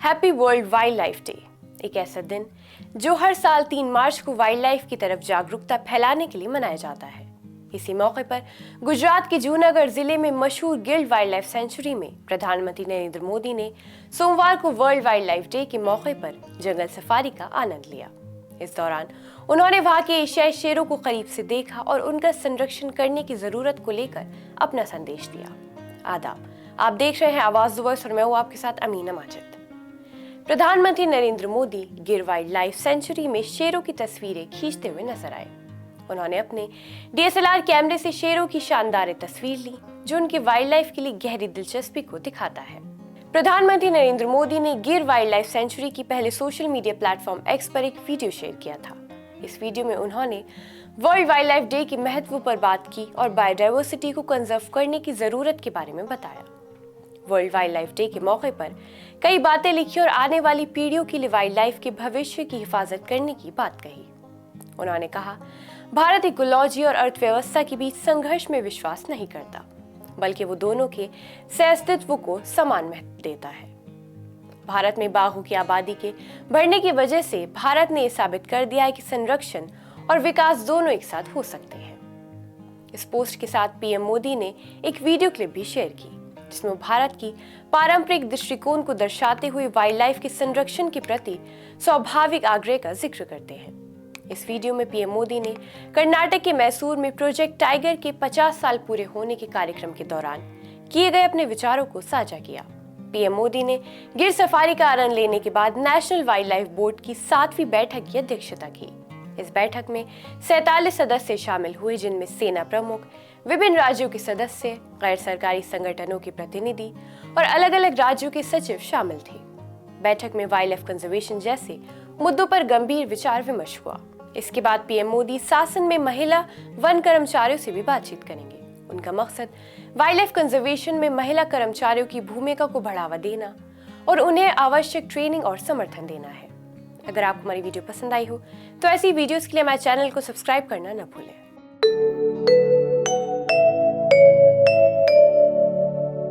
Happy world wild life day, एक ऐसा दिन जो हर साल 3 मार्च को वाइल्ड लाइफ की तरफ जागरूकता फैलाने के लिए मनाया जाता है। इसी मौके पर गुजरात के जूनागढ़ जिले में मशहूर गिल वाइल्ड लाइफ सेंचुरी में प्रधानमंत्री नरेंद्र मोदी ने सोमवार को वर्ल्ड वाइल्ड लाइफ डे के मौके पर जंगल सफारी का आनंद लिया। इस दौरान उन्होंने वहां के एशियाई शेरों को करीब से देखा और उनका संरक्षण करने की जरूरत को लेकर अपना संदेश दिया। आदाब, आप देख रहे हैं आवाज वॉइस और मैं हूं आपके साथ अमीना माजिद। प्रधानमंत्री नरेंद्र मोदी गिर वाइल्ड लाइफ सेंचुरी में शेरों की तस्वीरें खींचते हुए नजर आए। उन्होंने अपने DSLR कैमरे से शेरों की शानदार तस्वीर ली, जो उनकी वाइल्ड लाइफ के लिए गहरी दिलचस्पी को दिखाता है। प्रधानमंत्री नरेंद्र मोदी ने गिर वाइल्ड लाइफ सेंचुरी की पहले सोशल मीडिया प्लेटफॉर्म एक्स पर एक वीडियो शेयर किया था। इस वीडियो में उन्होंने वर्ल्ड वाइल्ड लाइफ डे के महत्व पर बात की और बायोडाइवर्सिटी को कंजर्व करने की जरूरत के बारे में बताया। वर्ल्ड वाइल्ड लाइफ डे के मौके पर कई बातें लिखी और आने वाली पीढ़ियों के लिए वाइल्ड लाइफ के भविष्य की हिफाजत करने की बात कही। उन्होंने कहा, भारत इकोलॉजी और अर्थव्यवस्था के बीच संघर्ष में विश्वास नहीं करता, बल्कि वो दोनों के सहअस्तित्व को समान महत्व देता है। भारत में बाघों की आबादी के बढ़ने की वजह से भारत ने यह साबित कर दिया है कि संरक्षण और विकास दोनों एक साथ हो सकते हैं। इस पोस्ट के साथ पीएम मोदी ने एक वीडियो क्लिप भी शेयर की, जिसमें भारत की पारंपरिक दृष्टिकोण को दर्शाते हुए वाइल्ड लाइफ के संरक्षण के प्रति स्वाभाविक आग्रह का जिक्र करते हैं। इस वीडियो में पीएम मोदी ने कर्नाटक के मैसूर में प्रोजेक्ट टाइगर के 50 साल पूरे होने के कार्यक्रम के दौरान किए गए अपने विचारों को साझा किया। पीएम मोदी ने गिर सफारी का आनंद लेने के बाद नेशनल वाइल्ड लाइफ बोर्ड की 7वीं बैठक की अध्यक्षता की। इस बैठक में 47 सदस्य शामिल हुए, जिनमें सेना प्रमुख, विभिन्न राज्यों के सदस्य, गैर सरकारी संगठनों के प्रतिनिधि और अलग अलग राज्यों के सचिव शामिल थे। बैठक में वाइल्ड लाइफ कंजर्वेशन जैसे मुद्दों पर गंभीर विचार विमर्श हुआ। इसके बाद पीएम मोदी शासन में महिला वन कर्मचारियों से भी बातचीत करेंगे। उनका मकसद वाइल्ड लाइफ कंजर्वेशन में महिला कर्मचारियों की भूमिका को बढ़ावा देना और उन्हें आवश्यक ट्रेनिंग और समर्थन देना है। अगर आपको हमारी वीडियो पसंद आई हो तो ऐसी वीडियोस के लिए हमारे चैनल को सब्सक्राइब करना न भूलें।